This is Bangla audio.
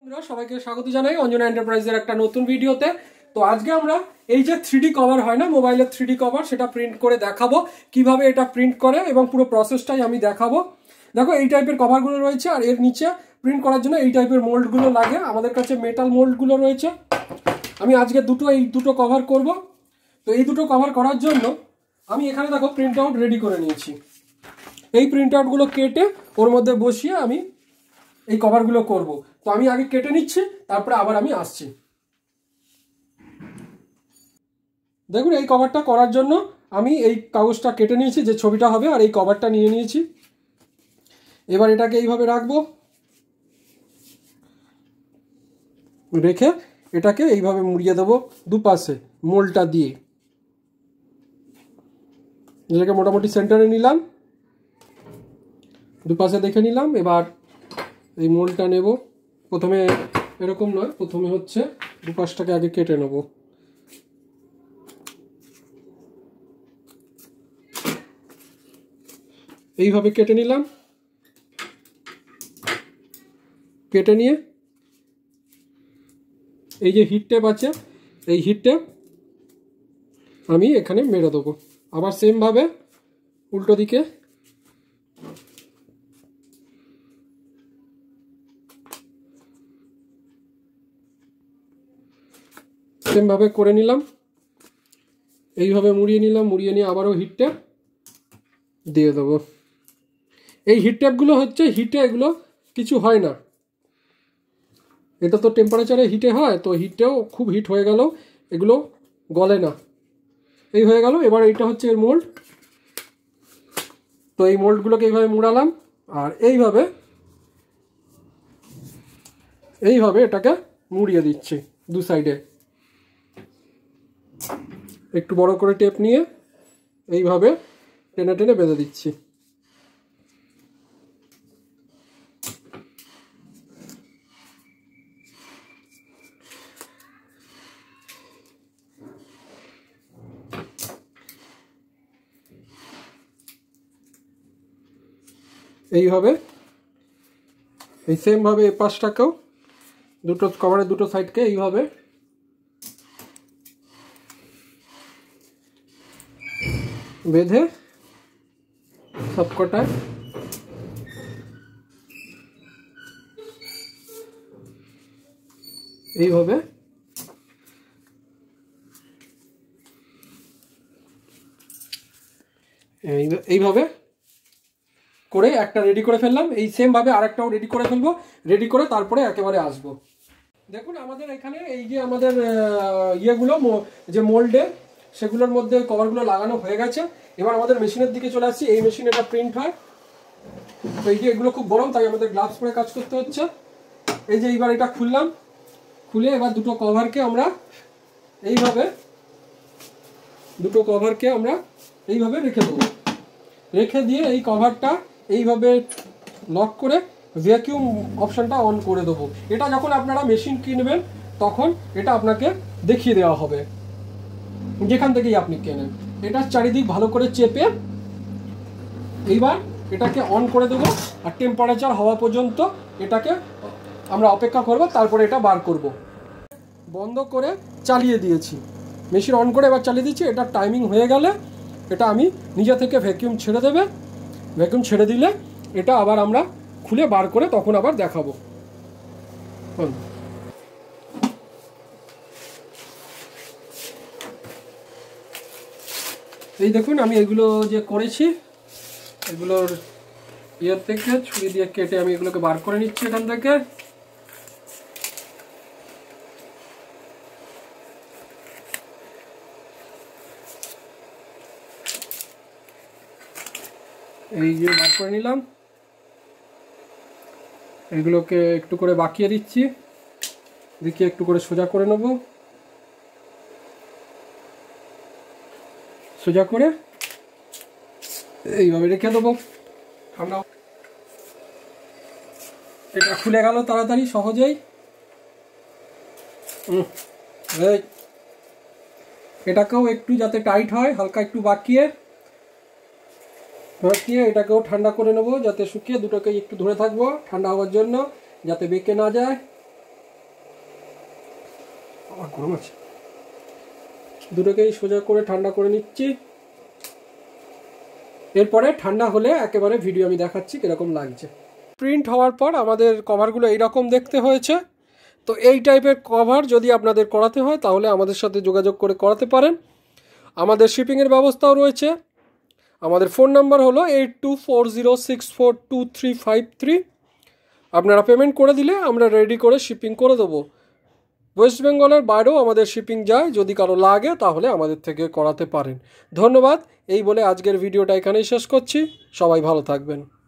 বন্ধুরা সবাইকে স্বাগত জানাই অঞ্জনা এন্টারপ্রাইজের একটা নতুন ভিডিওতে। তো আজকে আমরা এই যে 3D কভার হয় না, মোবাইলের 3D কভার, সেটা প্রিন্ট করে দেখাবো কিভাবে এটা প্রিন্ট করে এবং পুরো প্রসেসটাই আমি দেখাবো। দেখো এই টাইপের কভারগুলো রয়েছে আর এর নিচে প্রিন্ট করার জন্য এই টাইপের মোল্ডগুলো লাগে। আমাদের কাছে মেটাল মোল্ডগুলো রয়েছে। আমি আজকে এই দুটো কভার করব। তো এই দুটো কভার করার জন্য আমি এখানে দেখো প্রিন্ট আউট রেডি করে নিয়েছি। এই প্রিন্ট আউটগুলো কেটে ওর মধ্যে বসিয়ে আমি এই কভারগুলো করব। তো আমি আগে কেটে নিচ্ছি, তারপরে আবার আমি আসছি। দেখুন এই কভারটা করার জন্য আমি এই কাগজটা কেটে নিয়েছি, যে ছবিটা হবে, আর এই কভারটা নিয়ে নিয়েছি। এবার এটাকে এইভাবে রাখবো, রেখে এটাকে এইভাবে মুড়িয়ে দেবো দুপাশে মোল্ডটা দিয়ে। যেটাকে মোটামুটি সেন্টারে নিলাম, দুপাশে দেখে নিলাম। এবার এই মোল্ডটা নেব। প্রথমে এরকম নয়, প্রথমে হচ্ছে দুপাশটাকে আগে কেটে নেব। এইভাবে কেটে নিলাম। কেটে নিয়ে এই যে হিট টেপ আছে, এই হিট টেপ আমি এখানে মেরে দেবো। আবার সেমভাবে উল্টো দিকে সেমভাবে করে নিলাম। এইভাবে মুড়িয়ে নিলাম, মুড়িয়ে নিয়ে আবারও হিট টেপ দিয়ে দেবো। এই হিট টেপগুলো হচ্ছে হিটে এগুলো কিছু হয় না, এটা তো টেম্পারেচারে হিটে হয়, তো হিটেও খুব হিট হয়ে গেল এগুলো গলে না। এই হয়ে গেল। এবার এইটা হচ্ছে এর মোল্ড। তো এই মোল্ডগুলোকে এইভাবে মুড়ালাম আর এইভাবে এটাকে মুড়িয়ে দিচ্ছি দু সাইডে। একটু বড় করে টেপ নিয়ে এইভাবে টেনে টেনে বেঁধে দিচ্ছি। এইভাবে এই সেমভাবে এই পাশটাকেও দুটো কভারের দুটো সাইডকে এইভাবে বেঁধে সবকটায় এইভাবে এইভাবে করে একটা রেডি করে ফেললাম। এই সেমভাবে আরেকটাও রেডি করে ফেলবো। রেডি করে তারপরে একেবারে আসবো। দেখুন আমাদের এখানে এই যে আমাদের ইয়েগুলো যে মোল্ডে, সেগুলোর মধ্যে কভারগুলো লাগানো হয়ে গেছে। এবার আমাদের মেশিনের দিকে চলে আসছি। এই মেশিনে এটা প্রিন্ট হয়। তো এই যে এগুলো খুব গরম, তাই আমাদের গ্লাভস পরে কাজ করতে হচ্ছে। এই যে এইবার এটা খুললাম, খুলে এবার দুটো কভারকে আমরা এইভাবে রেখে দেবো। রেখে দিয়ে এই কভারটা এইভাবে লক করে ভ্যাকিউম অপশনটা অন করে দেবো। এটা যখন আপনারা মেশিন কিনবেন তখন এটা আপনাকে দেখিয়ে দেওয়া হবে, যেখান থেকেই আপনি কেনেন। এটা চারিদিক ভালো করে চেপে এইবার এটাকে অন করে দেবো। আর টেম্পারেচার হওয়া পর্যন্ত এটাকে আমরা অপেক্ষা করব, তারপরে এটা বার করব। বন্ধ করে চালিয়ে দিয়েছি, মেশিন অন করে এবার চালিয়ে দিচ্ছি। এটা টাইমিং হয়ে গেলে এটা আমি নিজে থেকে ভ্যাকিউম ছেড়ে দেবে। ভ্যাকিউম ছেড়ে দিলে এটা আবার আমরা খুলে বার করে তখন আবার দেখাবো। এই দেখুন আমি এগুলো যে করেছি, এগুলোর ইয়ের থেকে ছুরি দিয়ে কেটে আমি এগুলোকে বার করে নিচ্ছি এখান থেকে। এই যে বার করে নিলাম। এগুলোকে একটু করে বাঁকিয়ে দিচ্ছি, দিকে একটু করে সোজা করে নেব। সোজা করে এইভাবে রেখে দেবো। ঠান্ডা এটা খুলে গেল তাড়াতাড়ি সহজেই। এটাকেও একটু যাতে টাইট হয় হালকা একটু বাঁকিয়ে এটাকেও ঠান্ডা করে নেব, যাতে শুকিয়ে দুটোকে একটু ধরে থাকবো ঠান্ডা হওয়ার জন্য, যাতে বেঁকে না যায়। গরম আছে। দুটোকেই সোজা করে ঠান্ডা করে নিচ্ছি। এরপরে ঠান্ডা হলে একেবারে ভিডিও আমি দেখাচ্ছি কীরকম লাগছে। প্রিন্ট হওয়ার পর আমাদের কভারগুলো এইরকম দেখতে হয়েছে। তো এই টাইপের কভার যদি আপনাদের করাতে হয় তাহলে আমাদের সাথে যোগাযোগ করে করাতে পারেন। আমাদের শিপিংয়ের ব্যবস্থাও রয়েছে। আমাদের ফোন নাম্বার হলো 8240642353। আপনারা পেমেন্ট করে দিলে আমরা রেডি করে শিপিং করে দেবো। ওয়েস্ট বেঙ্গলের বাইরেও আমাদের শিপিং যায়, যদি কারো লাগে তাহলে আমাদের থেকে করাতে পারেন। ধন্যবাদ। এই বলে আজকের ভিডিওটা এখানেই শেষ করছি। সবাই ভালো থাকবেন।